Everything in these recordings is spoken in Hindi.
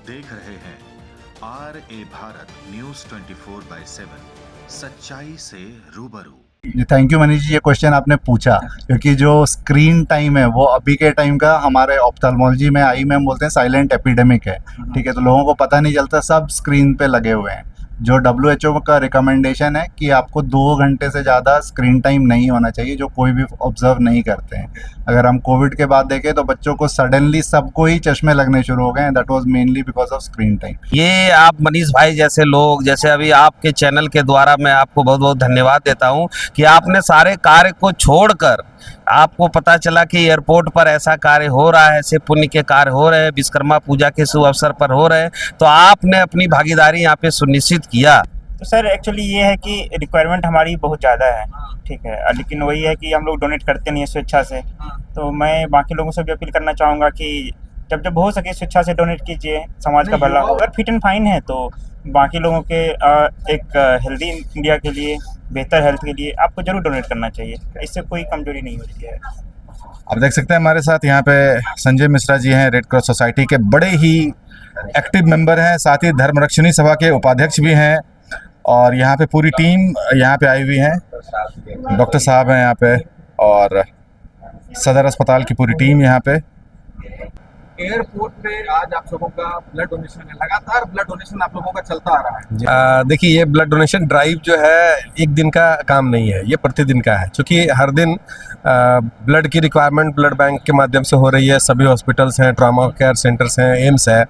देख रहे हैं RA भारत न्यूज 24/7 सच्चाई से रूबरू। थैंक यू मनीष जी, ये क्वेश्चन आपने पूछा क्योंकि जो स्क्रीन टाइम है वो अभी के टाइम का हमारे ऑप्थेल्मोलॉजी में आई में बोलते हैं साइलेंट एपिडेमिक है। ठीक है, तो लोगों को पता नहीं चलता, सब स्क्रीन पे लगे हुए हैं। जो WHO का रिकमेंडेशन है कि आपको 2 घंटे से ज़्यादा स्क्रीन टाइम नहीं होना चाहिए, जो कोई भी ऑब्जर्व नहीं करते हैं। अगर हम कोविड के बाद देखें तो बच्चों को सडनली सबको ही चश्मे लगने शुरू हो गए हैं। That was mainly because of screen time. ये आप मनीष भाई जैसे लोग, जैसे अभी आपके चैनल के द्वारा मैं आपको बहुत बहुत धन्यवाद देता हूं कि आपने सारे कार्य को छोड़कर, आपको पता चला कि एयरपोर्ट पर ऐसा कार्य हो रहा है, ऐसे पुण्य के कार्य हो रहे हैं, विश्वकर्मा पूजा के शुभ अवसर पर हो रहे हैं, तो आपने अपनी भागीदारी यहाँ पे सुनिश्चित किया। तो सर एक्चुअली ये है कि रिक्वायरमेंट हमारी बहुत ज़्यादा है, ठीक है, लेकिन वही है कि हम लोग डोनेट करते नहीं है स्वेच्छा से। तो मैं बाकी लोगों से भी अपील करना चाहूँगा कि जब हो सके स्वेच्छा से डोनेट कीजिए, समाज का भला हो। अगर फिट एंड फाइन है तो बाकी लोगों के एक हेल्दी इंडिया के लिए, बेहतर हेल्थ के लिए आपको ज़रूर डोनेट करना चाहिए। इससे कोई कमजोरी नहीं होती है। आप देख सकते हैं हमारे साथ यहाँ पे संजय मिश्रा जी हैं, रेड क्रॉस सोसाइटी के बड़े ही एक्टिव मेंबर हैं, साथ ही धर्मरक्षणी सभा के उपाध्यक्ष भी हैं, और यहाँ पे पूरी टीम यहाँ पे आई हुई है। डॉक्टर साहब हैं यहाँ पे और सदर अस्पताल की पूरी टीम यहाँ पे। एयरपोर्ट पे आज आप लोगों का ब्लड डोनेशन है, लगातार ब्लड डोनेशन आप लोगों का चलता आ रहा है। देखिए, ये ब्लड डोनेशन ड्राइव जो है एक दिन का काम नहीं है, ये प्रतिदिन का है, क्योंकि हर दिन ब्लड की रिक्वायरमेंट ब्लड बैंक के माध्यम से हो रही है। सभी हॉस्पिटल्स हैं, ट्रॉमा केयर सेंटर्स हैं, एम्स है,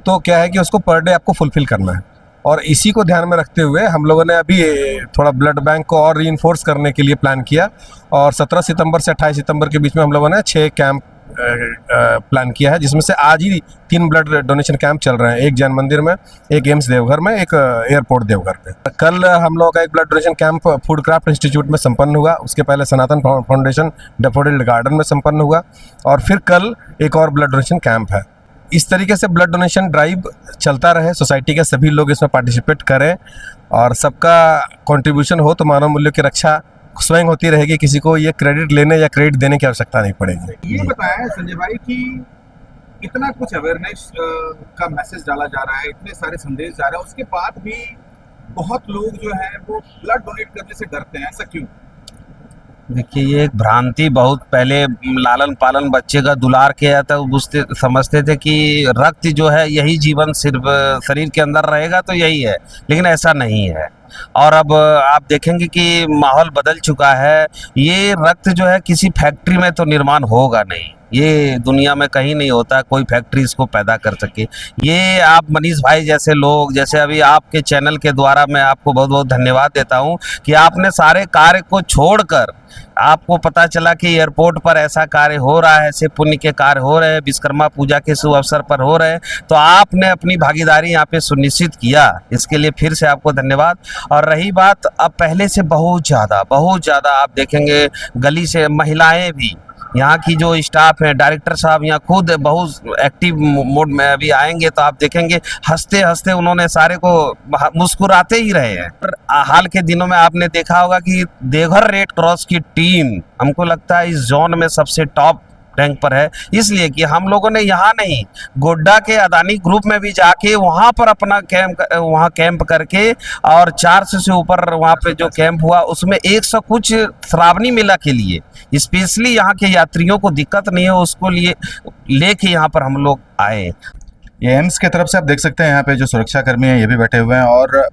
तो क्या है कि उसको पर डे आपको फुलफिल करना है। और इसी को ध्यान में रखते हुए हम लोगों ने अभी थोड़ा ब्लड बैंक को और रीइंफोर्स करने के लिए प्लान किया, और 17 सितंबर से 28 सितंबर के बीच में हम लोगों ने 6 कैंप प्लान किया है, जिसमें से आज ही 3 ब्लड डोनेशन कैंप चल रहे हैं। एक जैन मंदिर में, एक एम्स देवघर में, एक एयरपोर्ट देवघर पे। कल हम लोगों का एक blood donation camp food craft institute में संपन्न हुआ, उसके पहले सनातन फाउंडेशन डैफोडिल गार्डन में संपन्न हुआ, और फिर कल एक और ब्लड डोनेशन कैंप है। इस तरीके से ब्लड डोनेशन ड्राइव चलता रहे, सोसाइटी के सभी लोग इसमें पार्टिसिपेट करें, और सबका कंट्रीब्यूशन हो तो मानव मूल्यों की रक्षा स्वयं होती रहेगी। किसी को ये क्रेडिट लेने या क्रेडिट देने की आवश्यकता नहीं पड़ेगी। ये बताया संजय भाई कि इतना कुछ अवेयरनेस का मैसेज डाला जा रहा है, इतने सारे संदेश जा रहे हैं, उसके बाद भी बहुत लोग जो है वो ब्लड डोनेट करने से डरते हैं, ऐसा क्यों? देखिए, ये एक भ्रांति, बहुत पहले लालन पालन बच्चे का दुलार किया जाता है, समझते थे कि रक्त जो है यही जीवन सिर्फ शरीर के अंदर रहेगा तो यही है, लेकिन ऐसा नहीं है। और अब आप देखेंगे कि माहौल बदल चुका है। ये रक्त जो है किसी फैक्ट्री में तो निर्माण होगा नहीं, ये दुनिया में कहीं नहीं होता, कोई फैक्ट्री इसको पैदा कर सके। ये आप मनीष भाई जैसे लोग, जैसे अभी आपके चैनल के द्वारा मैं आपको बहुत बहुत धन्यवाद देता हूं कि आपने सारे कार्य को छोड़कर, आपको पता चला कि एयरपोर्ट पर ऐसा कार्य हो रहा है, ऐसे पुण्य के कार्य हो रहे हैं, विश्वकर्मा पूजा के शुभ अवसर पर हो रहे हैं, तो आपने अपनी भागीदारी यहाँ पे सुनिश्चित किया, इसके लिए फिर से आपको धन्यवाद। और रही बात, अब पहले से बहुत ज़्यादा आप देखेंगे गली से महिलाएं भी, यहाँ की जो स्टाफ है, डायरेक्टर साहब यहाँ खुद बहुत एक्टिव मोड में अभी आएंगे, तो आप देखेंगे हंसते हंसते उन्होंने सारे को मुस्कुराते ही रहे हैं। हाल के दिनों में आपने देखा होगा कि देवघर रेड क्रॉस की टीम हमको लगता है इस जोन में सबसे टॉप रैंक पर है, इसलिए कि हम लोगों ने यहाँ नहीं, गोड्डा के अदानी ग्रुप में भी जाके वहाँ पर अपना कैंप करके, और 400 से ऊपर वहाँ पे जो कैंप हुआ उसमें 100 कुछ श्रावणी मेला के लिए स्पेशली यहाँ के यात्रियों को दिक्कत नहीं हो उसको लिए लेके यहाँ पर हम लोग आए। ये एम्स की तरफ से आप देख सकते हैं यहाँ पे जो सुरक्षा कर्मी हैं ये भी बैठे हुए हैं, और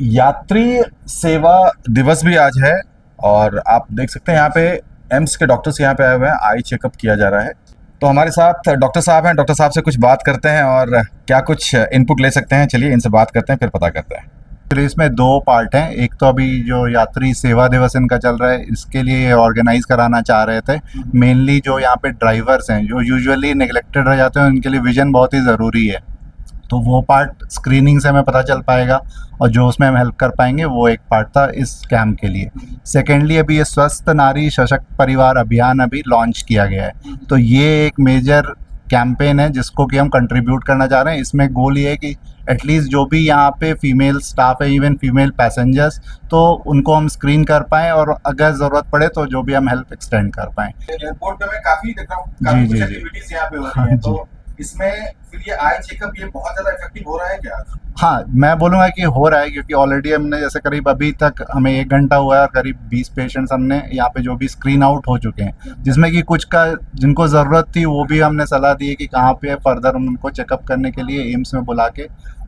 यात्री सेवा दिवस भी आज है, और आप देख सकते हैं यहाँ पे एम्स के डॉक्टर्स यहाँ पे आए हुए हैं, आई चेकअप किया जा रहा है। तो हमारे साथ डॉक्टर साहब हैं, डॉक्टर साहब से कुछ बात करते हैं और क्या कुछ इनपुट ले सकते हैं, चलिए इनसे बात करते हैं, फिर पता करते हैं। तो इसमें 2 पार्ट हैं। एक तो अभी जो यात्री सेवा दिवस इनका चल रहा है, इसके लिए ऑर्गेनाइज कराना चाह रहे थे। मेनली जो यहाँ पे ड्राइवर्स हैं जो यूजुअली नेग्लेक्टेड रह जाते हैं, उनके लिए विजन बहुत ही ज़रूरी है, तो वो पार्ट स्क्रीनिंग से हमें पता चल पाएगा, और जो उसमें हम हेल्प कर पाएंगे वो एक पार्ट था इस कैंप के लिए। सेकेंडली, अभी ये स्वस्थ नारी सशक्त परिवार अभियान अभी लॉन्च किया गया है, तो ये एक मेजर कैंपेन है जिसको कि हम कंट्रीब्यूट करना चाह रहे हैं। इसमें गोल ये है कि एटलीस्ट जो भी यहाँ पे फीमेल स्टाफ है, इवन फीमेल पैसेंजर्स, तो उनको हम स्क्रीन कर पाएँ, और अगर ज़रूरत पड़े तो जो भी हम हेल्प एक्सटेंड कर पाएँ। एयरपोर्ट में काफी जी। एक्टिविटीज यहाँ पे हो रही हैं, तो इसमें फिर ये आई चेकअप ये बहुत ज्यादा इफेक्टिव हो रहा है क्या? हाँ, मैं बोलूँगा कि हो रहा है, क्योंकि ऑलरेडी हमने जैसे करीब अभी तक हमें 1 घंटा हुआ है और करीब 20 पेशेंट्स हमने यहाँ पे जो भी स्क्रीन आउट हो चुके हैं, जिसमें कि कुछ का जिनको ज़रूरत थी वो भी हमने सलाह दी है कि कहाँ पे फर्दर हम उनको चेकअप करने के लिए एम्स में बुला के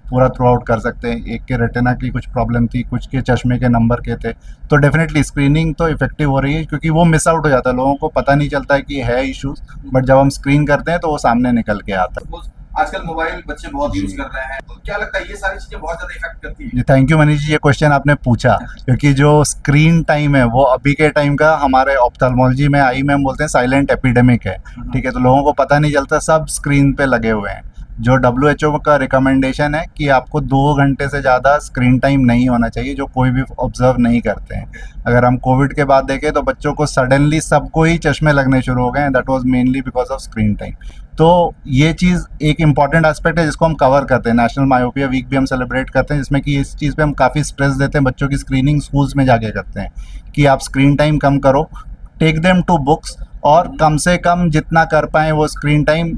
पूरा थ्रू आउट कर सकते हैं। एक के रेटिना की कुछ प्रॉब्लम थी, कुछ के चश्मे के नंबर के थे, तो डेफिनेटली स्क्रीनिंग तो इफेक्टिव हो रही है, क्योंकि वो मिस आउट हो जाता है, लोगों को पता नहीं चलता है कि है इश्यूज, बट जब हम स्क्रीन करते हैं तो वो सामने निकल के आता है। Suppose आजकल मोबाइल बच्चे बहुत यूज कर रहे हैं, तो क्या लगता है ये सारी चीजें बहुत ज्यादा इफेक्ट करती है? जी, थैंक यू मनीष जी, ये क्वेश्चन आपने पूछा, क्योंकि जो स्क्रीन टाइम है वो अभी के टाइम का हमारे ऑप्थेल्मोलॉजी में आई में हम बोलते हैं साइलेंट एपिडेमिक है। ठीक है, तो लोगों को पता नहीं चलता, सब स्क्रीन पे लगे हुए हैं। जो WHO का रिकमेंडेशन है कि आपको 2 घंटे से ज़्यादा स्क्रीन टाइम नहीं होना चाहिए, जो कोई भी ऑब्जर्व नहीं करते हैं। अगर हम कोविड के बाद देखें तो बच्चों को सडनली सबको ही चश्मे लगने शुरू हो गए हैं, that was mainly because of screen time. तो ये चीज़ एक इंपॉर्टेंट एस्पेक्ट है जिसको हम कवर करते हैं। नेशनल मायोपिया वीक भी हम सेलिब्रेट करते हैं, जिसमें कि इस चीज़ पे हम काफ़ी स्ट्रेस देते हैं, बच्चों की स्क्रीनिंग स्कूल्स में जाके करते हैं कि आप स्क्रीन टाइम कम करो, टेक देम टू बुक्स, और कम से कम जितना कर पाएँ वो स्क्रीन टाइम।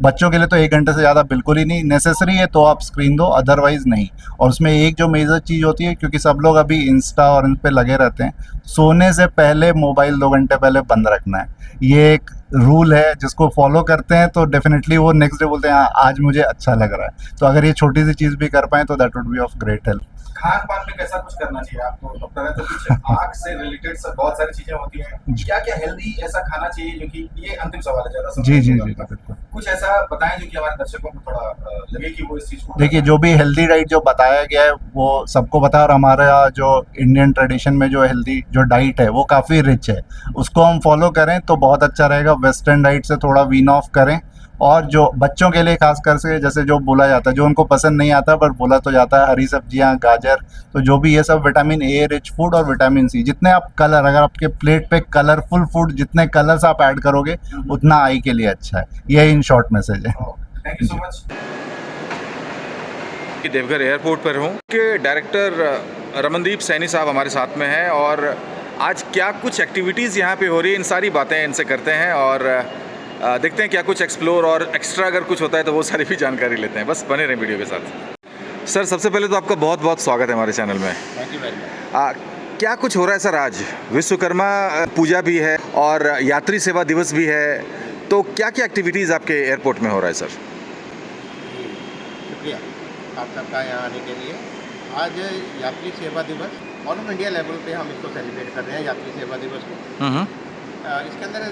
बच्चों के लिए तो 1 घंटे से ज़्यादा बिल्कुल ही नहीं, नेसेसरी है तो आप स्क्रीन दो, अदरवाइज़ नहीं। और उसमें एक जो मेजर चीज़ होती है, क्योंकि सब लोग अभी इंस्टा और इन पे लगे रहते हैं, सोने से पहले मोबाइल 2 घंटे पहले बंद रखना है। ये एक रूल है, जिसको फॉलो करते हैं तो डेफिनेटली वो नेक्स्ट डे बोलते हैं हाँ आज मुझे अच्छा लग रहा है। तो अगर ये छोटी सी चीज़ भी कर पाएँ तो that would be of great help. Khan पान में कैसा कुछ करना चाहिए? आपको डॉक्टर है तो कुछ आँख से रिलेटेड सब बहुत सारी चीजें होती हैं, क्या क्या हेल्दी ऐसा खाना चाहिए जो कि, ये अंतिम सवाल है ज्यादा समय जी नहीं जी होगा जी आपका। बिल्कुल। कुछ ऐसा बताएं जो कि हमारे दर्शकों को थोड़ा लगे कि वो इस चीज को देखिए, जो भी हेल्दी डाइट जो बताया गया है वो सबको पता है, और हमारा जो इंडियन ट्रेडिशन में जो हेल्दी जो डाइट है वो काफ़ी रिच है, उसको हम फॉलो करें तो बहुत अच्छा रहेगा। वेस्टर्न डाइट से थोड़ा वीन ऑफ करें, और जो बच्चों के लिए खास कर से जैसे जो बोला जाता है, जो उनको पसंद नहीं आता पर बोला तो जाता है, हरी सब्जियां, गाजर, तो जो भी ये सब विटामिन ए रिच फूड और विटामिन सी, जितने आप कलर, अगर आपके प्लेट पे कलरफुल फूड जितने कलर्स आप ऐड करोगे उतना आई के लिए अच्छा है। ये इन शॉर्ट मैसेज है। Thank you so much. Deoghar airport पर हूँ कि डायरेक्टर रमनदीप सैनी साहब हमारे साथ में हैं, और आज क्या कुछ एक्टिविटीज़ यहाँ पे हो रही है, इन सारी बातें इनसे करते हैं और देखते हैं क्या कुछ एक्सप्लोर और एक्स्ट्रा अगर कुछ होता है तो वो सारी भी जानकारी लेते हैं। बस बने रहें वीडियो के साथ। सर, सबसे पहले तो आपका बहुत बहुत स्वागत है हमारे चैनल में। Thank you very much. क्या कुछ हो रहा है सर? आज विश्वकर्मा पूजा भी है और यात्री सेवा दिवस भी है, तो क्या क्या एक्टिविटीज़ आपके एयरपोर्ट में हो रहा है सर? शुक्रिया आप सबका यहाँ आने के लिए। आज यात्री सेवा दिवस ऑल ओवर इंडिया लेवल पे हम इसको सेलिब्रेट कर रहे हैं, यात्री सेवा दिवस को। इसके अंदर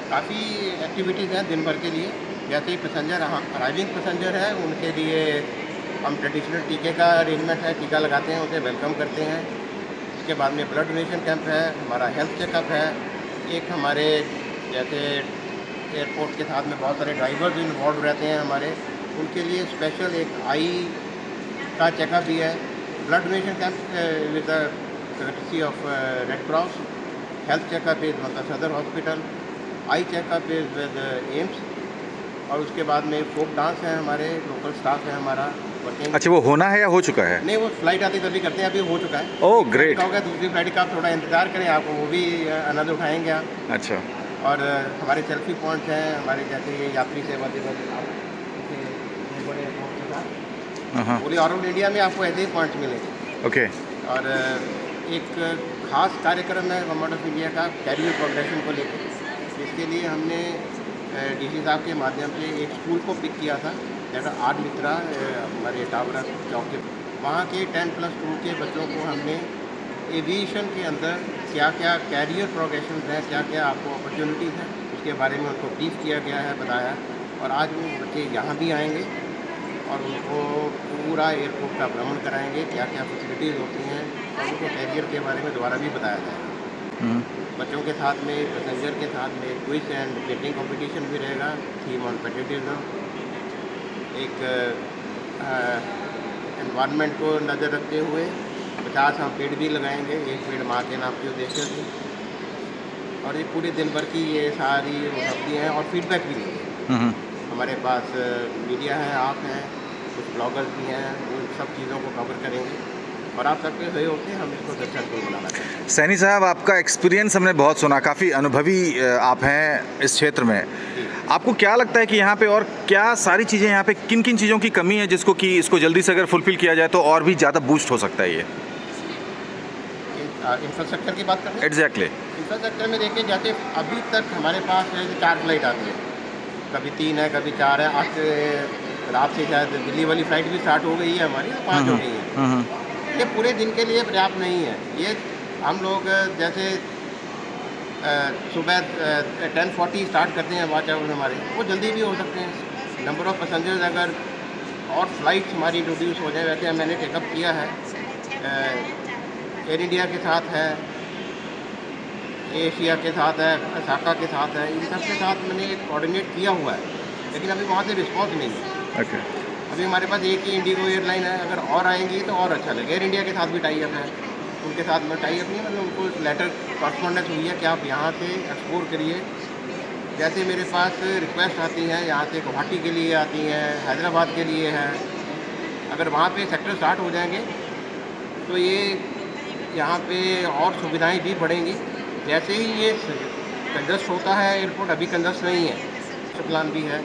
काफ़ी एक्टिविटीज़ हैं दिन भर के लिए। जैसे ही पैसेंजर अराइविंग पैसेंजर है उनके लिए हम ट्रेडिशनल टीके का अरेंजमेंट है, टीका लगाते हैं, उसे वेलकम करते हैं। उसके बाद में ब्लड डोनेशन कैंप है, हमारा हेल्थ चेकअप है। एक हमारे जैसे एयरपोर्ट के साथ में बहुत सारे ड्राइवर्स इन्वॉल्व रहते हैं हमारे, उनके लिए स्पेशल एक आई का चेकअप भी है। Blood donation camp with the courtesy of red cross. Health checkup is मतलब सदर hospital. Eye checkup is with AIIMS. और उसके बाद में फोक डांस है, हमारे लोकल स्टाफ है हमारा वर्किंग। अच्छा, वो होना है या हो चुका है? नहीं, वो फ्लाइट आती तभी करते हैं, अभी हो चुका है। Oh great. होगा दूसरी फ्लाइट का आप थोड़ा इंतजार करें, आपको वो भी आनंद उठाएंगे आप। अच्छा। और हमारे सेल्फी पॉइंट्स हैं हमारे, जैसे ये यात्री सेवा दिवस बड़े एयरपोर्ट के साथ पूरे ऑल ओवर इंडिया में आपको ऐसे ही पॉइंट्स मिलेंगे। ओके। और एक खास कार्यक्रम है गवर्नमेंट ऑफ इंडिया का कैरियर प्रोग्रेशन को लेकर। इसके लिए हमने डीसी साहब के माध्यम से एक स्कूल को पिक किया था, जैसा आर मित्रा हमारे टावरा चौक के, वहाँ के 10+2 के बच्चों को हमने एविएशन के अंदर क्या क्या कैरियर प्रोग्रेशन है, क्या क्या आपको अपॉर्चुनिटीज़ हैं, उसके बारे में उनको ब्रीफ किया गया है, बताया। और आज वो बच्चे यहाँ भी आएंगे और उनको पूरा एयरपोर्ट का भ्रमण कराएंगे, क्या क्या फैसिलिटीज़ होती हैं, और उनको कैरियर के बारे में दोबारा भी बताया जाएगा। बच्चों के साथ में, पैसेंजर के साथ में क्विज एंड पेंटिंग कंपटीशन भी रहेगा, थीम ऑन पेट्रियटिज्म। एक एनवायरनमेंट को नज़र रखते हुए 50 हम पेड़ भी लगाएंगे, एक पेड़ माँ के नाम के उद्देश्य से। और ये पूरे दिन भर की ये सारी उपलब्धि हैं और फीडबैक भी लेंगे। हमारे पास मीडिया है, आप हैं, कुछ ब्लॉगर्स भी हैं, उन सब चीज़ों को कवर करेंगे और आप सबके सहयोग से हम इसको सक्सेसफुल बनाना चाहते हैं। सैनी साहब, आपका एक्सपीरियंस हमने बहुत सुना, काफ़ी अनुभवी आप हैं इस क्षेत्र में। आपको क्या लगता है कि यहाँ पे और क्या सारी चीज़ें यहाँ पे किन किन चीज़ों की कमी है जिसको कि इसको जल्दी से अगर फुलफिल किया जाए तो और भी ज़्यादा बूस्ट हो सकता है ये? इंफ्रास्ट्रक्चर की बात करें, एग्जैक्टली। इंफ्रास्ट्रक्चर में देखिए, जैसे अभी तक हमारे पास 4 फ्लाइट आती है, कभी 3 है, कभी 4 है। आज रात से शायद दिल्ली वाली फ्लाइट भी स्टार्ट हो गई है हमारी, 5 हो गई है। ये पूरे दिन के लिए पर्याप्त नहीं है। ये हम लोग जैसे सुबह 10:40 स्टार्ट करते हैं वॉच आवर हमारे, वो जल्दी भी हो सकते हैं। नंबर ऑफ़ पैसेंजर्स अगर और फ्लाइट्स हमारी इंट्रोड्यूस हो जाए, वैसे मैंने टेकअप किया है, एयर इंडिया के साथ है, एशिया के साथ है, साका के साथ है, इन सब के साथ मैंने कोऑर्डिनेट किया हुआ है, लेकिन अभी वहाँ से रिस्पॉन्स नहीं है। ओके। अभी हमारे पास एक ही इंडिगो एयरलाइन है, अगर और आएंगी तो और अच्छा लगेगा। एयर इंडिया के साथ भी टाई अप है, उनके साथ में टाई अप नहीं है, मतलब उनको लेटर कॉरस्पॉन्डेंस हुई है कि आप यहाँ से एक्सप्लोर करिए। जैसे मेरे पास रिक्वेस्ट आती हैं यहाँ से, गुवाहाटी के लिए आती हैं, हैदराबाद के लिए है। अगर वहाँ पे सेक्टर स्टार्ट हो जाएंगे तो ये यहाँ पे और सुविधाएं भी बढ़ेंगी। जैसे ही ये कंजस्ट होता है एयरपोर्ट, अभी कंजस्ट नहीं है, तो प्लान भी है,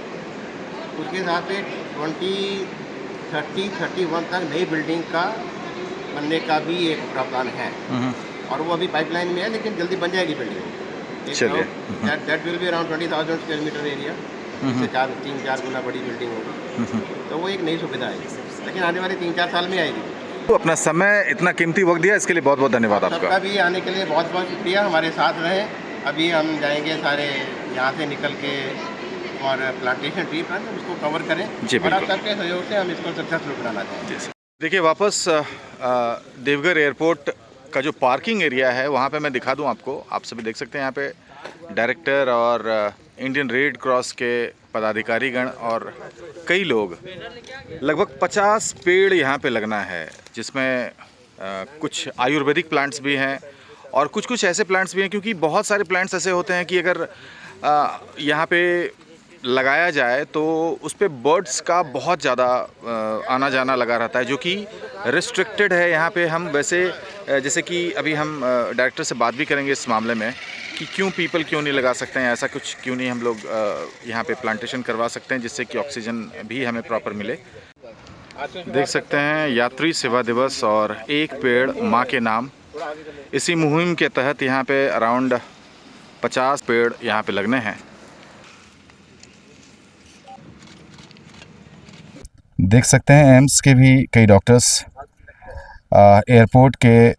उसके हिसाब से 2030-31 तक नई बिल्डिंग का बनने का भी एक प्रावधान है, और वो अभी पाइपलाइन में है, लेकिन जल्दी बन जाएगी बिल्डिंग। चलिए। That will be around 20,000 square metre area, इससे 3-4 गुना बड़ी बिल्डिंग होगी, तो वो एक नई सुविधा है, लेकिन आने वाले 3-4 साल में आएगी। तो अपना समय, इतना कीमती वक्त दिया, इसके लिए बहुत बहुत धन्यवाद सबका आपका। भी आने के लिए बहुत बहुत शुक्रिया, हमारे साथ रहे। अभी हम जाएंगे सारे यहाँ से निकल के और प्लांटेशन ट्री पर उसको कवर करें, जी, और आप बिल्कुल। सबके सहयोग से हम इसको सक्सेसफुल बनाना चाहेंगे। देखिए, वापस देवघर एयरपोर्ट का जो पार्किंग एरिया है वहाँ पे मैं दिखा दूँ आपको। आप सभी देख सकते हैं यहाँ पे डायरेक्टर और इंडियन रेड क्रॉस के पदाधिकारीगण और कई लोग, लगभग 50 पेड़ यहाँ पे लगना है, जिसमें कुछ आयुर्वेदिक प्लांट्स भी हैं और कुछ कुछ ऐसे प्लांट्स भी हैं, क्योंकि बहुत सारे प्लांट्स ऐसे होते हैं कि अगर यहाँ पे लगाया जाए तो उस पे बर्ड्स का बहुत ज़्यादा आना जाना लगा रहता है, जो कि रिस्ट्रिक्टेड है यहाँ पे। हम वैसे जैसे कि अभी हम डायरेक्टर से बात भी करेंगे इस मामले में कि क्यों नहीं लगा सकते हैं, ऐसा कुछ क्यों नहीं हम लोग यहाँ पे प्लांटेशन करवा सकते हैं, जिससे कि ऑक्सीजन भी हमें प्रॉपर मिले। देख सकते हैं यात्री सेवा दिवस और एक पेड़ माँ के नाम, इसी मुहिम के तहत यहाँ पे अराउंड 50 पेड़ यहाँ पे लगने हैं। देख सकते हैं एम्स के भी कई डॉक्टर्स, एयरपोर्ट के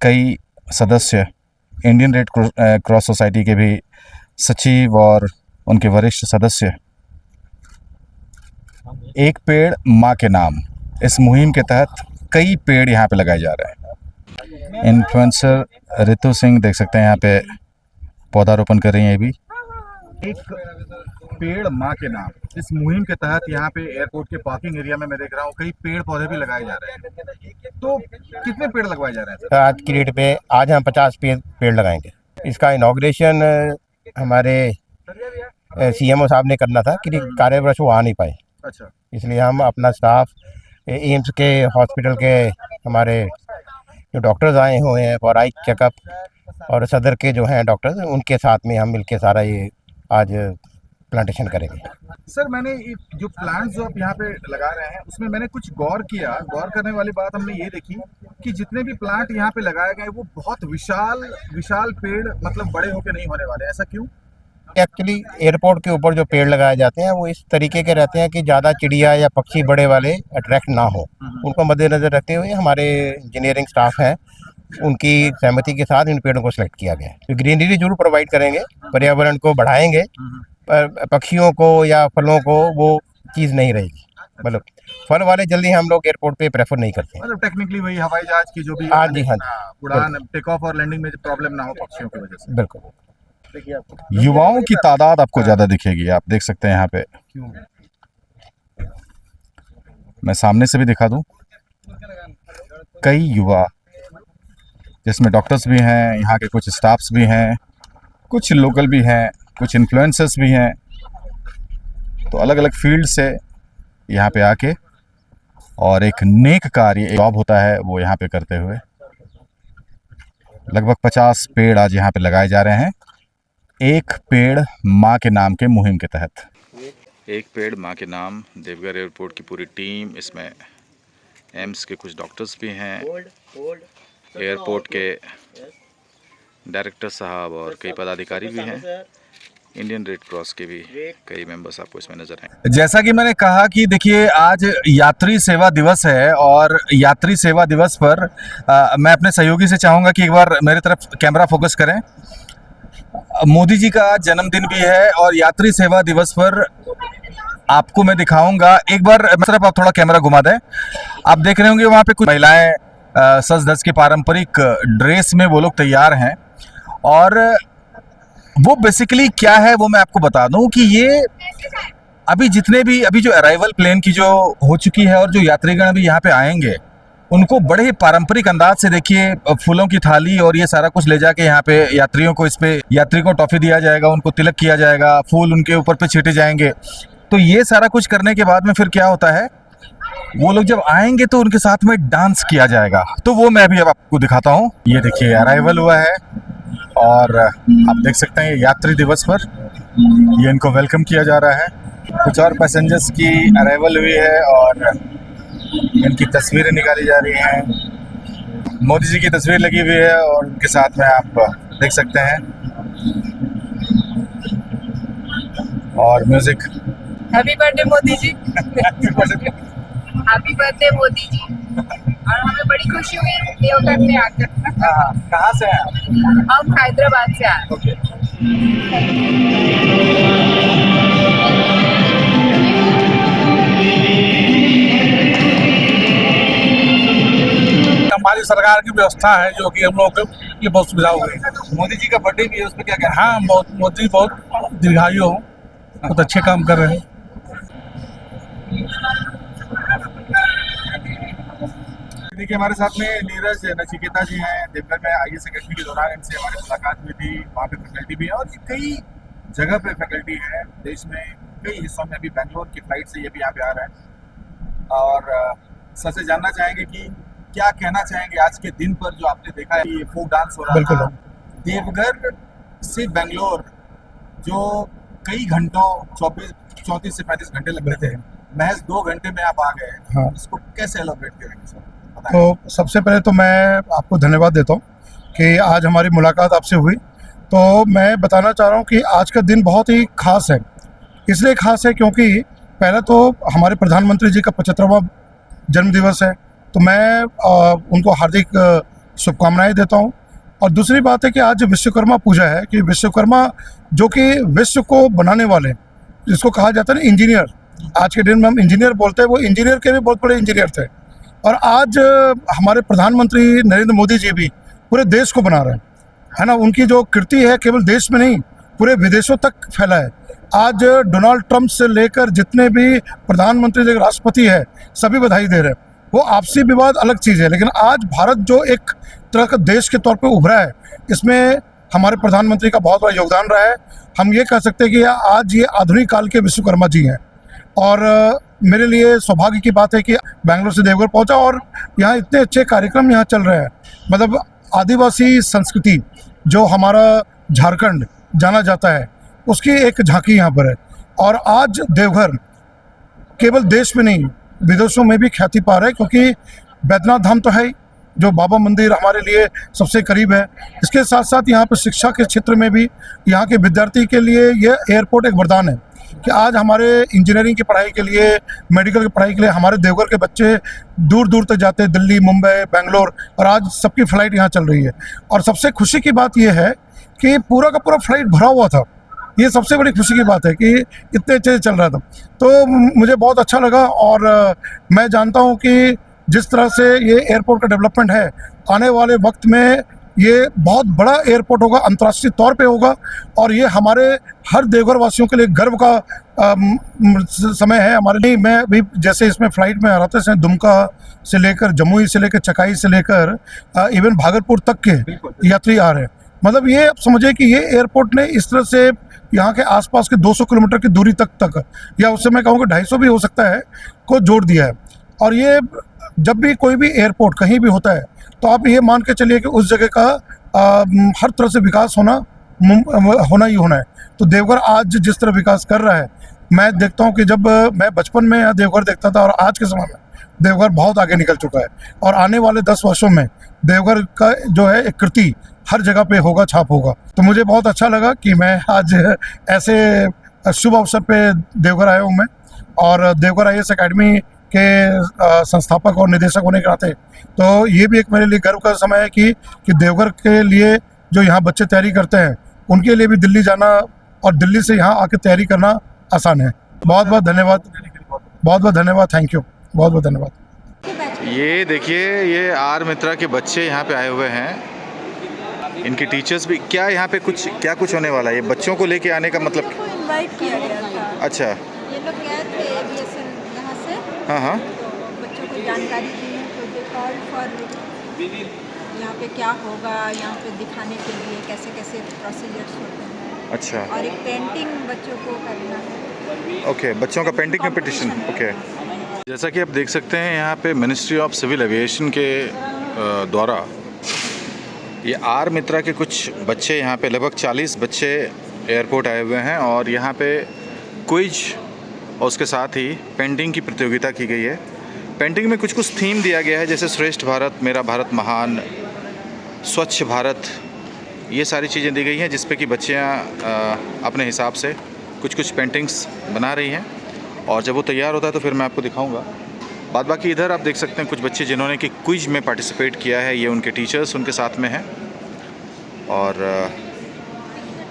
कई सदस्य, इंडियन रेड क्रॉस सोसाइटी के भी सचिव और उनके वरिष्ठ सदस्य, एक पेड़ माँ के नाम इस मुहिम के तहत कई पेड़ यहाँ पे लगाए जा रहे हैं। इन्फ्लुएंसर रितु सिंह देख सकते हैं यहाँ पे पौधारोपण कर रही हैं। ये भी एक पेड़ माँ के नाम इस मुहिम के तहत यहाँ पे एयरपोर्ट के पार्किंग एरिया में मैं देख रहा हूँ कई पेड़ पौधे भी लगाए जा रहे हैं। तो कितने पेड़ लगवाए जा रहे हैं सर? आज की डेट पे आज हम 50 पेड़ लगाएंगे। इसका इनॉग्रेशन हमारे सीएमओ साहब ने करना था, कि कार्यवश वो आ नहीं पाए, अच्छा, इसलिए हम अपना स्टाफ एम्स के हॉस्पिटल के हमारे जो डॉक्टर्स आए हुए हैं फॉर आई चेकअप और सदर के जो हैं डॉक्टर्स, उनके साथ में हम मिलके सारा ये आज प्लांटेशन करेंगे। सर मैंने जो प्लांट्स जो आप यहाँ पे लगा रहे हैं उसमें मैंने कुछ गौर किया। गौर करने वाली बात हमने ये देखी कि जितने भी प्लांट यहाँ पे लगाए गए वो बहुत विशाल पेड़, मतलब बड़े होके नहीं होने वाले। ऐसा क्यों? एक्चुअली एयरपोर्ट के ऊपर जो पेड़ लगाए जाते हैं वो इस तरीके के रहते हैं कि ज़्यादा चिड़िया या पक्षी बड़े वाले अट्रैक्ट ना हो, उनको मद्देनज़र रखते हुए हमारे इंजीनियरिंग स्टाफ है उनकी सहमति के साथ इन पेड़ों को सिलेक्ट किया गया है। तो ग्रीनरी जरूर प्रोवाइड करेंगे, पर्यावरण को बढ़ाएंगे, पर पक्षियों को या फलों को वो चीज़ नहीं रहेगी। मतलब फल वाले जल्दी हम लोग एयरपोर्ट पे प्रेफर नहीं करते। मतलब टेक्निकली वही हवाई जहाज की जो भी हाँ जी, हाँ उड़ान, टेक ऑफ और लैंडिंग में प्रॉब्लम ना हो पक्षियों की वजह से। बिल्कुल। युवाओं की तादाद आपको ज़्यादा दिखेगी, आप देख सकते हैं यहाँ पे। मैं सामने से भी दिखा दूं, कई युवा जिसमें डॉक्टर्स भी हैं, यहाँ के कुछ स्टाफ्स भी हैं, कुछ लोकल भी हैं, कुछ इन्फ्लुएंसर्स भी हैं। तो अलग अलग फील्ड से यहाँ पे आके और एक नेक कार्य जॉब होता है वो यहाँ पे करते हुए लगभग 50 पेड़ आज यहाँ पे लगाए जा रहे हैं। एक पेड़ माँ के नाम के मुहिम के तहत। एक पेड़ माँ के नाम, देवघर एयरपोर्ट की पूरी टीम, इसमें एम्स के कुछ डॉक्टर्स भी हैं, एयरपोर्ट के डायरेक्टर साहब और कई पदाधिकारी भी हैं, इंडियन रेड क्रॉस के भी कई मेंबर्स आपको इसमें नजर आए। जैसा कि मैंने कहा कि देखिए आज यात्री सेवा दिवस है और यात्री सेवा दिवस पर मैं अपने सहयोगी से चाहूँगा कि एक बार मेरी तरफ कैमरा फोकस करें। मोदी जी का आज जन्मदिन भी है और यात्री सेवा दिवस पर आपको मैं दिखाऊंगा, एक बार तरफ आप थोड़ा कैमरा घुमा दें। आप देख रहे होंगे वहाँ पे कुछ महिलाएं सज धज के पारंपरिक ड्रेस में वो लोग तैयार हैं और वो बेसिकली क्या है वो मैं आपको बता दूं कि ये अभी जितने भी अभी जो अराइवल प्लेन की जो हो चुकी है और जो यात्रीगण अभी यहाँ पे आएंगे उनको बड़े ही पारंपरिक अंदाज से देखिए फूलों की थाली और ये सारा कुछ ले जाके यहाँ पे यात्रियों को इस पे यात्री को टॉफी दिया जाएगा, उनको तिलक किया जाएगा, फूल उनके ऊपर पे छींटे जाएंगे। तो ये सारा कुछ करने के बाद में फिर क्या होता है, वो लोग जब आएंगे तो उनके साथ में डांस किया जाएगा। तो वो मैं अभी अब आपको दिखाता हूँ। ये देखिए अराइवल हुआ है और आप देख सकते हैं यात्री दिवस पर ये इनको वेलकम किया जा रहा है। कुछ और पैसेंजर्स की अराइवल हुई है और इनकी तस्वीरें निकाली जा रही हैं। मोदी जी की तस्वीर लगी हुई है और उनके साथ में आप देख सकते हैं और music. Happy birthday Modi ji. Happy birthday Modi ji. और हमें बड़ी खुशी हुई देवघर में आकर। कहाँ से हैं आप? हम हैदराबाद से आए। हमारी सरकार की व्यवस्था है जो कि हम लोग को ये बहुत सुविधा हो गई। मोदी जी का बर्थडे भी है, उस पर क्या कहना हाँ, बहुत मोदी बहुत दीर्घायु हो, बहुत अच्छे काम कर रहे हैं। देखिए हमारे साथ में नीरज नचिकेता जी हैं, देवघर में आईएएस अकेडमी के दौरान इनसे हमारी मुलाकात हुई थी। वहाँ पे फैकल्टी भी है और ये कई जगह पे फैकल्टी है देश में, कई हिस्सों में। अभी बेंगलोर की फ्लाइट से ये भी यहाँ पे आ रहा है और सर से जानना चाहेंगे कि क्या कहना चाहेंगे आज के दिन पर जो आपने देखा है ये फोक डांस हो रहा बिल्कुल। था देवघर से बेंगलोर, जो कई घंटों 34 से 35 घंटे लग रहे थे, महज 2 घंटे में आप आ गए। हाँ। इसको कैसे एलोब्रेट करेंगे सर? तो सबसे पहले तो मैं आपको धन्यवाद देता हूँ कि आज हमारी मुलाकात आपसे हुई। तो मैं बताना चाह रहा हूँ कि आज का दिन बहुत ही खास है। इसलिए खास है क्योंकि पहले तो हमारे प्रधानमंत्री जी का 75वां जन्मदिवस है, तो मैं उनको हार्दिक शुभकामनाएं देता हूँ। और दूसरी बात है कि आज विश्वकर्मा पूजा है, कि विश्वकर्मा जो कि विश्व को बनाने वाले, जिसको कहा जाता है ना इंजीनियर, आज के दिन में हम इंजीनियर बोलते हैं, वो इंजीनियर के भी बहुत बड़े इंजीनियर थे। और आज हमारे प्रधानमंत्री नरेंद्र मोदी जी भी पूरे देश को बना रहे हैं, है ना। उनकी जो कीर्ति है केवल देश में नहीं पूरे विदेशों तक फैला है। आज डोनाल्ड ट्रंप से लेकर जितने भी प्रधानमंत्री राष्ट्रपति है सभी बधाई दे रहे हैं। वो आपसी विवाद अलग चीज़ है, लेकिन आज भारत जो एक तरह का देश के तौर पे उभरा है, इसमें हमारे प्रधानमंत्री का बहुत बड़ा योगदान रहा है। हम ये कह सकते हैं कि आज ये आधुनिक काल के विश्वकर्मा जी हैं। और मेरे लिए सौभाग्य की बात है कि बेंगलोर से देवघर पहुंचा और यहाँ इतने अच्छे कार्यक्रम यहाँ चल रहे हैं। मतलब आदिवासी संस्कृति जो हमारा झारखंड जाना जाता है, उसकी एक झांकी यहाँ पर है। और आज देवघर केवल देश में नहीं विदेशों में भी ख्याति पा रहा है, क्योंकि बैद्यनाथ धाम तो है ही, जो बाबा मंदिर हमारे लिए सबसे करीब है। इसके साथ साथ यहाँ पर शिक्षा के क्षेत्र में भी यहाँ के विद्यार्थी के लिए ये एयरपोर्ट एक वरदान है कि आज हमारे इंजीनियरिंग की पढ़ाई के लिए, मेडिकल की पढ़ाई के लिए हमारे देवघर के बच्चे दूर दूर तक जाते हैं, दिल्ली, मुंबई, बेंगलोर, और आज सबकी फ़्लाइट यहाँ चल रही है। और सबसे खुशी की बात यह है कि पूरा का पूरा फ्लाइट भरा हुआ था। ये सबसे बड़ी खुशी की बात है कि इतने अच्छे से चल रहा था। तो मुझे बहुत अच्छा लगा और मैं जानता हूँ कि जिस तरह से ये एयरपोर्ट का डेवलपमेंट है, आने वाले वक्त में ये बहुत बड़ा एयरपोर्ट होगा, अंतर्राष्ट्रीय तौर पे होगा। और ये हमारे हर देवघर वासियों के लिए गर्व का समय है हमारे लिए। मैं भी जैसे इसमें फ़्लाइट में आते हैं, दुमका से लेकर, जमुई से लेकर, चकाई से लेकर इवन भागलपुर तक के यात्री आ रहे हैं। मतलब ये आप समझिए कि ये एयरपोर्ट ने इस तरह से यहाँ के आसपास के 200 किलोमीटर की दूरी तक या उससे मैं कहूँगा 250 भी हो सकता है, को जोड़ दिया है। और ये जब भी कोई भी एयरपोर्ट कहीं भी होता है तो आप ये मान के चलिए कि उस जगह का हर तरह से विकास होना होना ही होना है। तो देवघर आज जिस तरह विकास कर रहा है, मैं देखता हूँ कि जब मैं बचपन में यहाँ देवघर देखता था और आज के समय में देवघर बहुत आगे निकल चुका है, और आने वाले 10 वर्षों में देवघर का जो है एक कृति हर जगह पे होगा, छाप होगा। तो मुझे बहुत अच्छा लगा कि मैं आज ऐसे शुभ अवसर पे देवघर आया हूँ मैं, और देवघर IAS अकेडमी के संस्थापक और निदेशक होने के नाते तो ये भी एक मेरे लिए गर्व का समय है कि देवघर के लिए जो यहाँ बच्चे तैयारी करते हैं उनके लिए भी दिल्ली जाना और दिल्ली से यहाँ आके तैयारी करना आसान है। बहुत बहुत धन्यवाद, बहुत बहुत धन्यवाद, थैंक यू, बहुत बहुत धन्यवाद। ये देखिए, ये आर मित्रा के बच्चे यहाँ पे आए हुए हैं, इनके टीचर्स भी। क्या यहाँ पे कुछ होने वाला है? ये बच्चों को लेके आने का मतलब? इनवाइट किया गया था। अच्छा, ये लोग गए थे एविएशन यहाँ से। हाँ हाँ, तो बच्चों को जानकारी दी है, तो दे कॉल फॉर यहाँ पे क्या होगा, यहाँ पे दिखाने के लिए कैसे कैसे प्रोसीजर्स होते हैं। अच्छा, और एक पेंटिंग बच्चों को करना है। ओके, बच्चों का पेंटिंग कंपटीशन। ओके, जैसा कि आप देख सकते हैं यहाँ पे मिनिस्ट्री ऑफ सिविल एविएशन के द्वारा ये आर मित्रा के कुछ बच्चे यहाँ पे, लगभग 40 बच्चे एयरपोर्ट आए हुए हैं, और यहाँ पे क्विज और उसके साथ ही पेंटिंग की प्रतियोगिता की गई है। पेंटिंग में कुछ थीम दिया गया है, जैसे श्रेष्ठ भारत, मेरा भारत महान, स्वच्छ भारत, ये सारी चीज़ें दी गई हैं, जिस पे कि बच्चियाँ अपने हिसाब से कुछ पेंटिंग्स बना रही हैं, और जब वो तैयार होता है तो फिर मैं आपको दिखाऊंगा। बाद बाकी इधर आप देख सकते हैं कुछ बच्चे जिन्होंने कि क्विज में पार्टिसिपेट किया है, ये उनके टीचर्स उनके साथ में हैं, और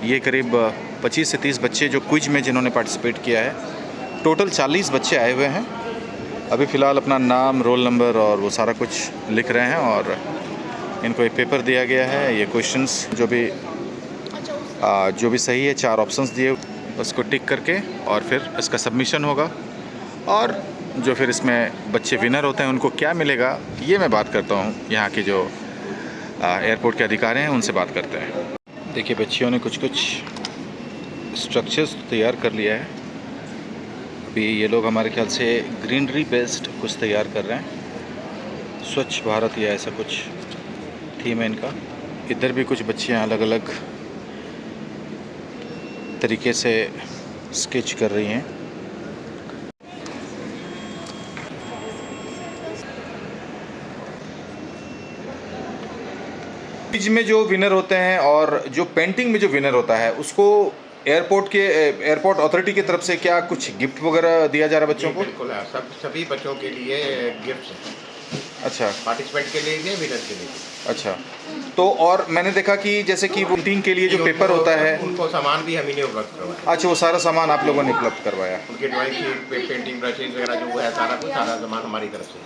ये करीब 25 से 30 बच्चे जो क्विज में जिन्होंने पार्टिसिपेट किया है। टोटल 40 बच्चे आए हुए हैं। अभी फ़िलहाल अपना नाम, रोल नंबर और वो सारा कुछ लिख रहे हैं, और इनको एक पेपर दिया गया है। ये क्वेश्चंस जो भी सही है, 4 ऑप्शंस दिए, उसको टिक करके और फिर इसका सबमिशन होगा, और जो फिर इसमें बच्चे विनर होते हैं उनको क्या मिलेगा, ये मैं बात करता हूँ यहाँ के जो एयरपोर्ट के अधिकारी हैं उनसे बात करते हैं। देखिए, बच्चियों ने कुछ स्ट्रक्चर्स तैयार कर लिया है। अभी ये लोग हमारे ख्याल से ग्रीनरी बेस्ड कुछ तैयार कर रहे हैं, स्वच्छ भारत या ऐसा कुछ थीम है इनका। इधर भी कुछ बच्चियाँ अलग अलग तरीके से स्केच कर रही हैं। क्विज में जो विनर होते हैं और जो पेंटिंग में जो विनर होता है उसको एयरपोर्ट अथॉरिटी की तरफ से क्या कुछ गिफ्ट वगैरह दिया जा रहा है बच्चों को? बिल्कुल, सभी बच्चों के लिए गिफ्ट है। अच्छा, पार्टिसिपेंट के लिए, विनर के लिए। अच्छा, तो और मैंने देखा कि जैसे कि पेंटिंग के लिए जो पेपर होता है, उनको सामान भी हम ही ने उपलब्ध करवाया। अच्छा, वो सारा सामान आप लोगों ने उपलब्ध करवाया? उनकी ड्राइंग शीट, पेंटिंग ब्रशेज वगैरह जो है, सारा सामान हमारी तरफ से।